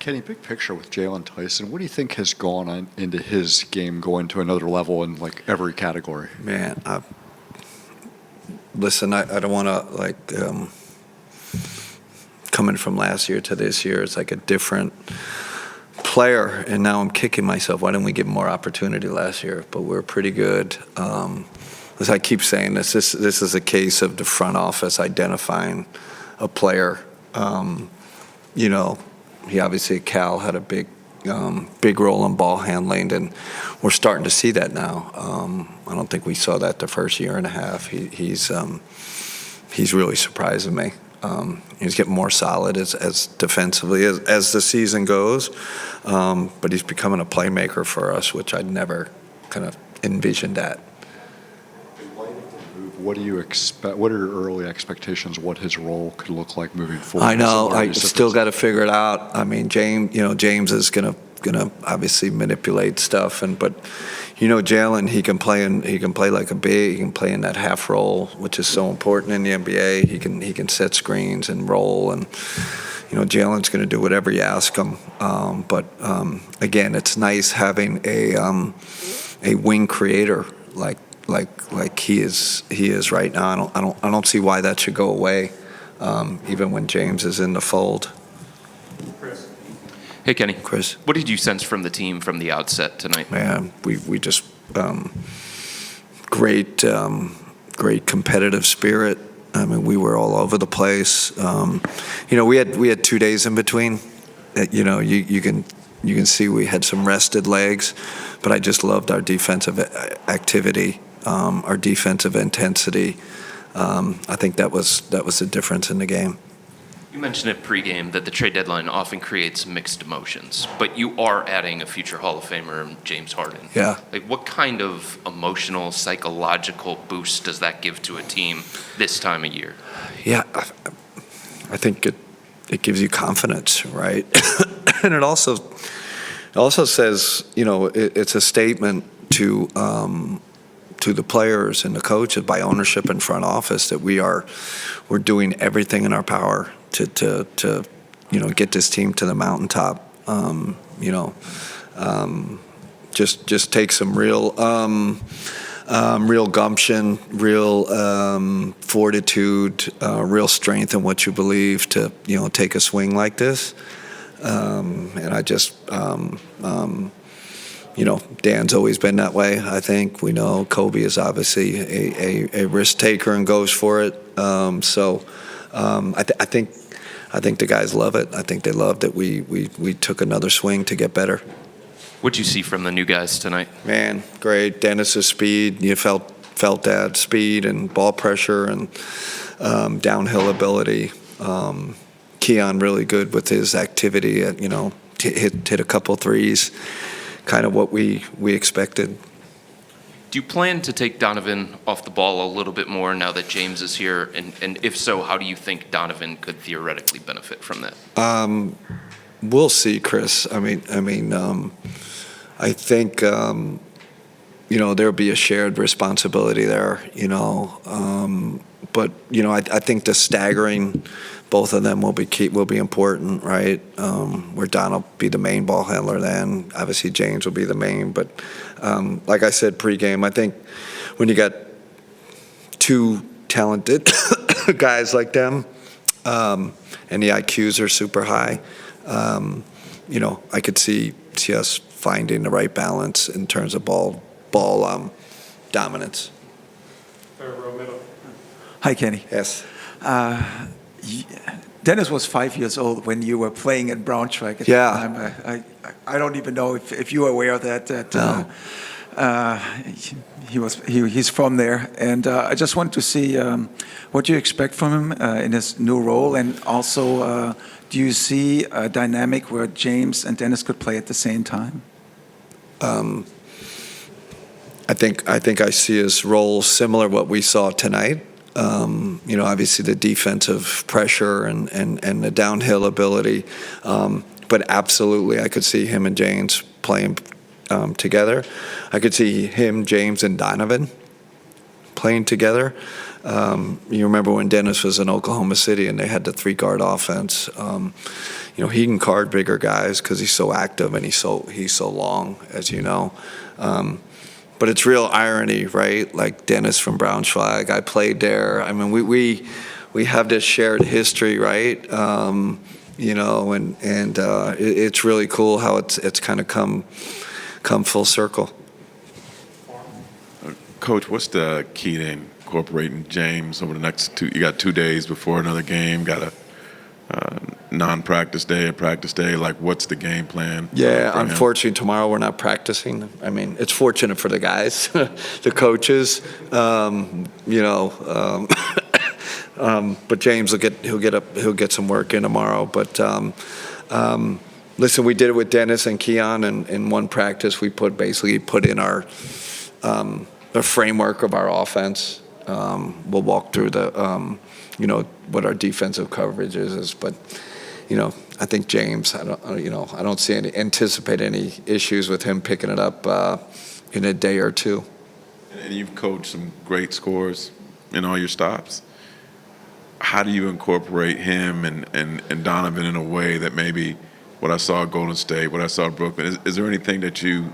Kenny, big picture with Jaylen Tyson, what do you think has gone on into his game going to another level in like every category? Man, listen, I don't want to coming from last year to this year, it's like a different player, and now I'm kicking myself. Why didn't we give him more opportunity last year? But we're pretty good. As I keep saying, this is a case of the front office identifying a player. He obviously at Cal had a big role in ball handling, and we're starting to see that now. I don't think we saw that the first year and a half. He's really surprising me. He's getting more solid as defensively as the season goes, but he's becoming a playmaker for us, which I'd never kind of envisioned that. What do you expect? What are your early expectations? What his role could look like moving forward? I know. I still got to figure it out. I mean, James is gonna obviously manipulate stuff, but Jaylen, he can play like a big. He can play in that half role, which is so important in the NBA. He can set screens and roll, and Jaylen's going to do whatever you ask him. But again, it's nice having a wing creator like he is right now. I don't see why that should go away, even when James is in the fold. Chris. Hey, Kenny. Chris. What did you sense from the team from the outset tonight? Man, we just great competitive spirit. I mean, we were all over the place. We had 2 days in between. You can see we had some rested legs, but I just loved our defensive activity, our defensive intensity. I think that was the difference in the game. You mentioned at pregame that the trade deadline often creates mixed emotions, but you are adding a future Hall of Famer, James Harden. Yeah. What kind of emotional, psychological boost does that give to a team this time of year? Yeah, I think it gives you confidence, right? And it also says, it's a statement to the players and the coaches, by ownership and front office, that we're doing everything in our power to get this team to the mountaintop. Just take some real gumption, real fortitude, real strength in what you believe to take a swing like this. And I just Dan's always been that way. I think we know Kobe is obviously a risk taker and goes for it. I think the guys love it. I think they love that we took another swing to get better. What'd you see from the new guys tonight? Man, great. Dennis's speed. You felt that speed and ball pressure and downhill ability. Keon really good with his activity. Hit a couple threes. Kind of what we expected. Do you plan to take Donovan off the ball a little bit more now that James is here? And if so, how do you think Donovan could theoretically benefit from that? We'll see, Chris. I think there'll be a shared responsibility there. But I think the staggering, both of them will be important, right? Where Don will be the main ball handler then. Obviously, James will be the main. But like I said pregame, I think when you got two talented guys like them, and the IQs are super high, I could see us finding the right balance in terms of ball dominance. Hi, Kenny. Yes. Dennis was 5 years old when you were playing in Braunschweig at the time. I don't even know if you were aware of that. He's from there, and I just want to see what you expect from him in his new role, and also do you see a dynamic where James and Dennis could play at the same time? I think I see his role similar to what we saw tonight. Obviously the defensive pressure and the downhill ability. But absolutely, I could see him and James playing together. I could see him, James, and Donovan playing together. You remember when Dennis was in Oklahoma City and they had the three-guard offense. he can guard bigger guys because he's so active and he's so long, as you know. But it's real irony, right? Like Dennis from Braunschweig, I played there. I mean, we have this shared history, right? It's really cool how it's kind of come full circle. Coach, what's the key to incorporating James over the next two? You got 2 days before another game. Got a non-practice day, a practice day. Like, what's the game plan? Yeah, for him? unfortunately, tomorrow we're not practicing. I mean, it's fortunate for the guys, the coaches. But James he'll get some work in tomorrow. But listen, we did it with Dennis and Keon, and in one practice we basically put in our the framework of our offense. We'll walk through the what our defensive coverage is, but I think James, I don't anticipate any issues with him picking it up in a day or two. And you've coached some great scorers in all your stops. How do you incorporate him and Donovan in a way that maybe what I saw at Golden State, what I saw at Brooklyn, is there anything that you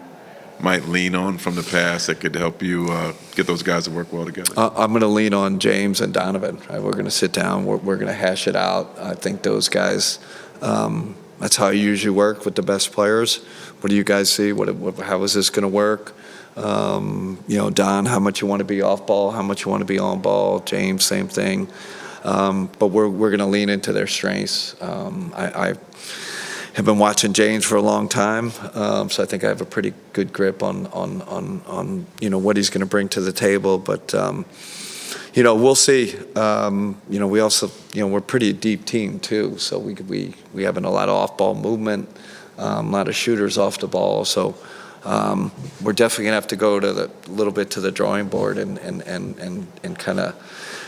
might lean on from the past that could help you get those guys to work well together? I'm going to lean on James and Donovan. Right? We're going to sit down. We're going to hash it out. I think those guys, that's how I usually work with the best players. What do you guys see? How is this going to work? Don, how much you want to be off ball, how much you want to be on ball. James, same thing. But we're going to lean into their strengths. I have been watching James for a long time, so I think I have a pretty good grip on what he's going to bring to the table. But we'll see. We also we're a pretty deep team too, so we have a lot of off-ball movement, a lot of shooters off the ball. So we're definitely gonna have to go to a little bit to the drawing board and kind of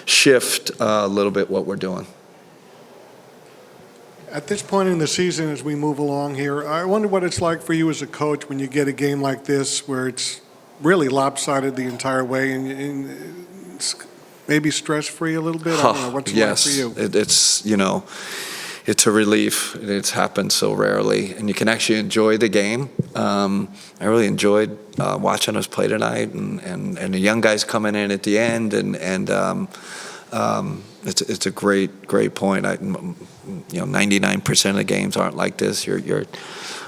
shift a little bit what we're doing. At this point in the season, as we move along here, I wonder what it's like for you as a coach when you get a game like this where it's really lopsided the entire way and it's maybe stress-free a little bit? I don't know. What's it like for you? It's it's a relief. It's happened so rarely, and you can actually enjoy the game. I really enjoyed watching us play tonight, and the young guys coming in at the end, and it's a great point. 99% of the games aren't like this. You're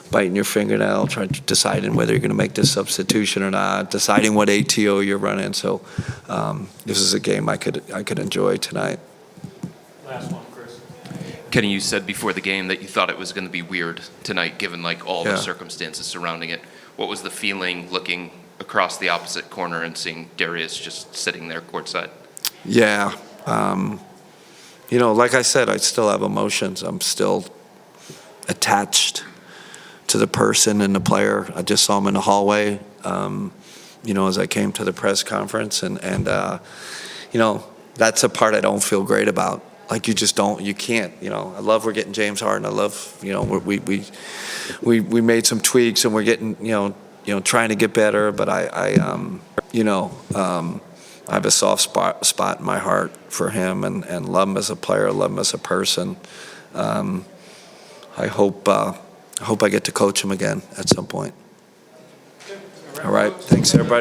biting your fingernail, deciding whether you're going to make this substitution or not, deciding what ATO you're running. So this is a game I could enjoy tonight. Last one, Chris. Kenny, you said before the game that you thought it was going to be weird tonight, given all the circumstances surrounding it. What was the feeling looking across the opposite corner and seeing Darius just sitting there courtside? Yeah. Like I said, I still have emotions. I'm still attached to the person and the player. I just saw him in the hallway, as I came to the press conference. And that's a part I don't feel great about. Like, you can't, I love we're getting James Harden. I love, we made some tweaks and we're getting, trying to get better. But I have a soft spot in my heart for him and love him as a player, love him as a person. I hope I get to coach him again at some point. All right. Thanks, everybody.